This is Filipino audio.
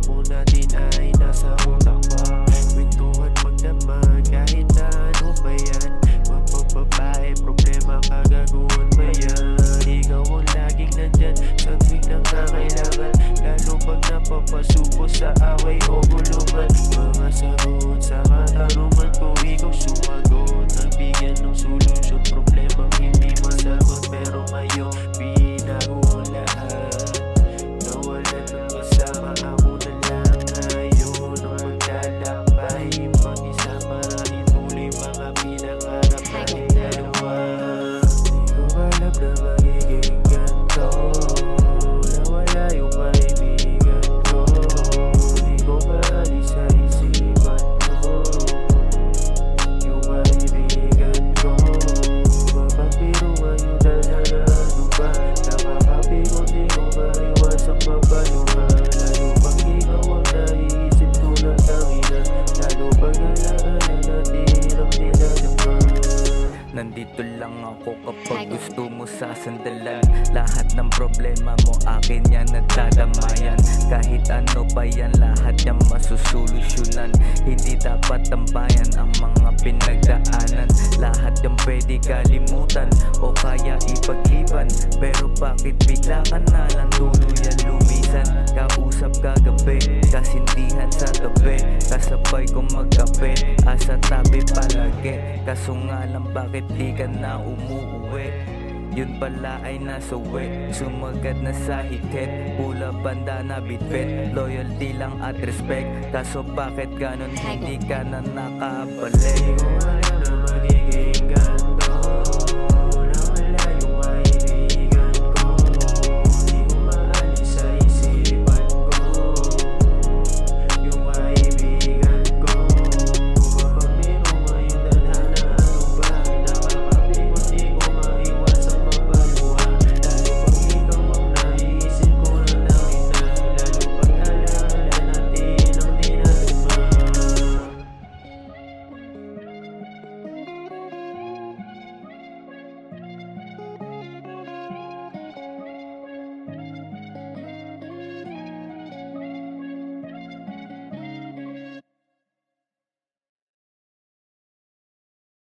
hapon natin ay nasa utak pa. Kwentuhan magdamag kahit na ano ba yan. Mapapabae, problema kagaguhan ba yan? Ikaw ang laging nandyan sa tuwing nangangailangan, lalo pag napapasupo sa away o gulungan. Mga sagot sa katanungan ko, ikaw sumagot, nagbigyan ng solusyon, problema hindi masagot. Pero ngayon binago ang lahat, nawalan ng kasama, ako na lang ngayon ang maglalakbay, mag-isa para ituloy mga pinangarap natin dalawa. Di ko alam na magiging ganito, nawala yung kaibigan ko. Di ko maalis sa isipan ko yung kaibigan ko. Mapapiro ngayon dahil ano ba, nakakapiro di ko maiwasang mapaluha. Lalo pag ikaw ang naiisip ko na tangina, lalo pag alaanan natin ang nilalama. Nandito lang ako kapag gusto mo sasandalan. Lahat ng problema mo akin yan nagdadamayan. Kahit ano pa yan, lahat yan masusolusyonan. Hindi dapat tambayan ang mga pinagdaanan. Lahat yan pwede kalimutan o kaya ipagliban. Pero bakit bigla ka na lang tuluyan lumisan? Kausap kagabi, kasindihan sa tabi, kasabay kong magkape, asa tabi palagi. Kaso nga lang bakit di ka na umuuwi? Yun pala ay nasuwi, sumagat na sa hikit, pula banda na bitbit, loyalty lang at respect. Kaso bakit ganon hindi ka na nakabalik? Di ko alam na magiging ganito,